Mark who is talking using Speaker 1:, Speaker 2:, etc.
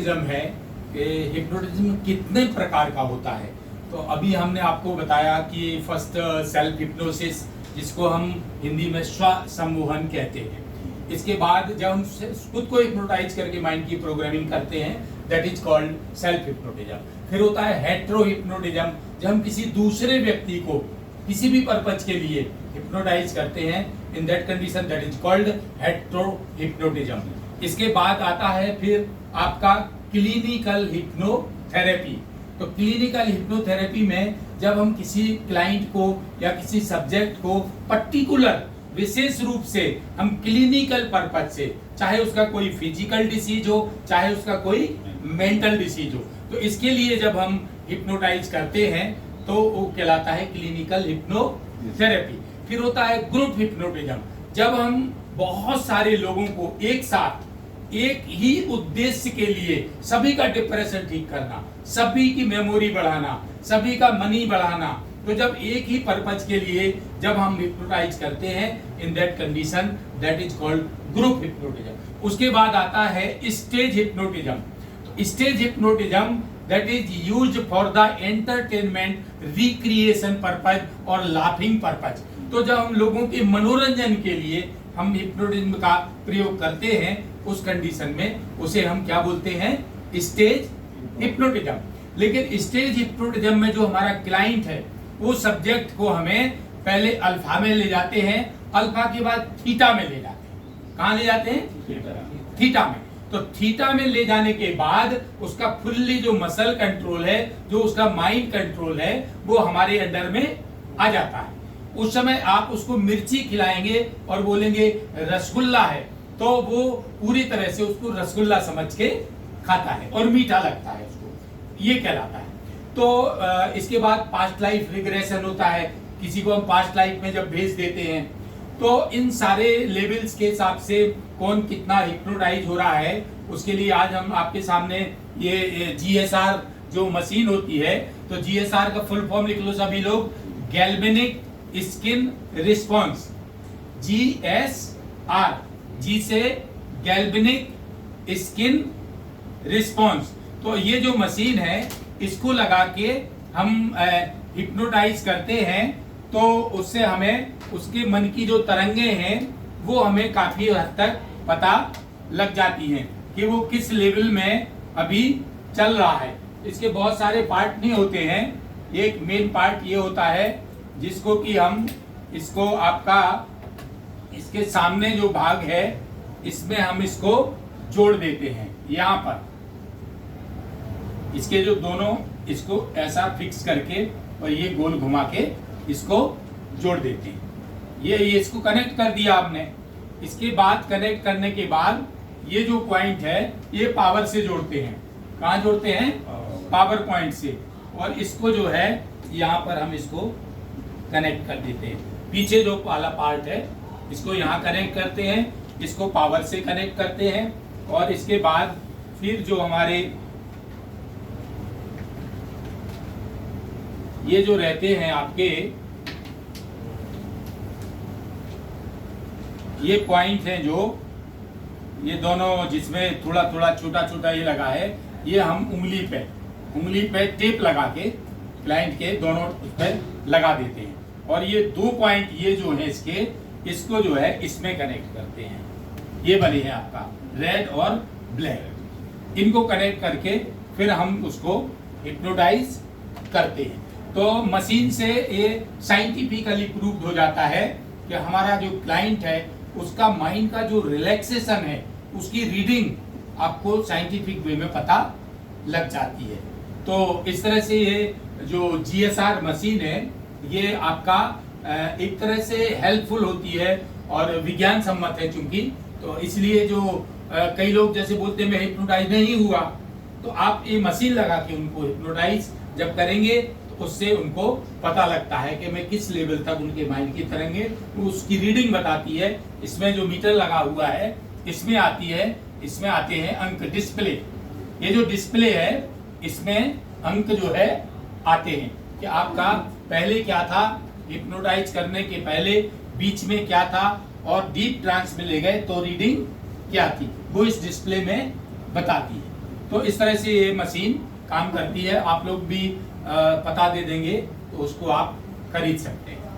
Speaker 1: Hypnotism है कि hypnotism कितने प्रकार का होता है। तो अभी हमने आपको बताया कि फर्स्ट सेल्फ हिप्नोसिस, जिसको हम हिंदी में स्व सम्मोहन कहते हैं। इसके बाद जब हम खुद को हिप्नोटाइज करके माइंड की प्रोग्रामिंग करते हैं, that is called self hypnotism. फिर होता है हेटेरो हिप्नोटिज्म, जब हम किसी दूसरे व्यक्ति को किसी भी पर्पज के लिए हिप्नोटाइज करते हैं, in that condition that is called hetero hypnotism. इसके बाद आता है फिर आपका क्लिनिकल हिप्नोथेरेपी। तो क्लिनिकल हिप्नोथेरेपी में जब हम किसी क्लाइंट को या किसी सब्जेक्ट को पर्टिकुलर विशेष रूप से हम क्लिनिकल पर्पज से, चाहे उसका कोई फिजिकल डिसीज हो, चाहे उसका कोई मेंटल डिसीज हो, तो इसके लिए जब हम हिप्नोटाइज करते हैं तो वो कहलाता है क्लिनिकल हिप्नोथेरेपी। फिर होता है ग्रुप हिप्नोटिज्म, जब हम बहुत सारे लोगों को एक साथ एक ही उद्देश्य के लिए, सभी का डिप्रेशन ठीक करना, सभी की मेमोरी बढ़ाना, सभी का मनी बढ़ाना, तो जब एक ही पर्पज के लिए जब हम हिप्नोटाइज करते हैं, in that condition that is called group hypnotism. उसके बाद आता है स्टेज हिप्नोटिज्म। तो stage hypnotism that is used for the entertainment, recreation purpose और लाफिंग पर्पज। तो जब हम लोगों के मनोरंजन के लिए हम हिप्नोटिज्म का प्रयोग करते हैं, उस कंडीशन में उसे हम क्या बोलते हैं, स्टेज हिप्नोटिज्म। लेकिन स्टेज हिप्नोटिज्म में जो हमारा क्लाइंट है, वो सब्जेक्ट को हमें पहले अल्फा में ले जाते हैं, अल्फा के बाद थीटा में ले जाते हैं। कहाँ ले जाते हैं? थीटा में। तो थीटा में ले जाने के बाद उसका फुल्ली जो मसल कंट्रोल है, जो उसका माइंड कंट्रोल है, वो हमारे अंडर में आ जाता है। उस समय आप उसको मिर्ची खिलाएंगे और बोलेंगे रसगुल्ला है, तो वो पूरी तरह से उसको रसगुल्ला समझ के खाता है और मीठा लगता है उसको, ये कहलाता है। तो इसके बाद पास्ट लाइफ रिग्रेशन होता है, किसी को हम पास्ट लाइफ में जब भेज देते हैं, तो इन सारे लेवल्स के हिसाब से कौन कितना हिप्नोटाइज हो रहा है, उसके लिए आज हम आपके सामने ये GSR जो मशीन होती है, तो GSR का फुल फॉर्म लिख लो सभी लोग, गैल्वेनिक स्किन रिस्पॉन्स। GSR, जी से गैल्वेनिक स्किन रिस्पॉन्स। तो ये जो मशीन है, इसको लगा के हम हिप्नोटाइज करते हैं, तो उससे हमें उसके मन की जो तरंगे हैं वो हमें काफी हद तक पता लग जाती हैं कि वो किस लेवल में अभी चल रहा है। इसके बहुत सारे पार्ट नहीं होते हैं, एक मेन पार्ट ये होता है जिसको कि हम इसको आपका इसके सामने जो भाग है, इसमें हम इसको जोड़ देते हैं यहाँ पर, इसके जो दोनों, इसको ऐसा फिक्स करके और ये गोल घुमा के इसको जोड़ देते हैं। ये इसको कनेक्ट कर दिया आपने। इसके बाद कनेक्ट करने के बाद ये जो पॉइंट है, ये पावर से जोड़ते हैं। कहाँ जोड़ते हैं? पावर पॉइंट से। और इसको जो है यहाँ पर हम इसको कनेक्ट कर देते हैं। पीछे जो वाला पार्ट है, इसको यहाँ कनेक्ट करते हैं, इसको पावर से कनेक्ट करते हैं, और इसके बाद फिर जो हमारे ये जो रहते हैं आपके, ये पॉइंट हैं जो ये दोनों, जिसमें थोड़ा थोड़ा छोटा छोटा ये लगा है, ये हम उंगली पे टेप लगा के क्लाइंट के दोनों उस पर लगा देते हैं। और ये दो पॉइंट ये जो है इसके, इसको जो है इसमें कनेक्ट करते हैं। ये बने हैं आपका रेड और ब्लैक। इनको कनेक्ट करके फिर हम उसको हिप्नोटाइज करते हैं। तो मशीन से ये साइंटिफिकली प्रूव्ड हो जाता है कि हमारा जो क्लाइंट है, उसका माइंड का जो रिलैक्सेशन है, उसकी रीडिंग आपको साइंटिफिक वे में पता लग जाती है। तो इस तरह से ये जो GSR मशीन है, ये आपका एक तरह से हेल्पफुल होती है और विज्ञान सम्मत है चूंकि, तो इसलिए जो कई लोग जैसे बोलते हैं मैं हिप्नोटाइज नहीं हुआ, तो आप ये मशीन लगा के उनको हिप्नोटाइज जब करेंगे, तो उससे उनको पता लगता है कि मैं किस लेवल तक उनके माइंड की तरंगे, उसकी रीडिंग बताती है। इसमें जो मीटर लगा हुआ है, इसमें आती है, इसमें आते हैं अंक, डिस्प्ले। ये जो डिस्प्ले है, इसमें अंक जो है आते हैं कि आपका पहले क्या था, हिप्नोटाइज करने के पहले, बीच में क्या था, और डीप ट्रांस में ले गए तो रीडिंग क्या थी, वो इस डिस्प्ले में बताती है। तो इस तरह से ये मशीन काम करती है। आप लोग भी पता दे देंगे तो उसको आप खरीद सकते हैं।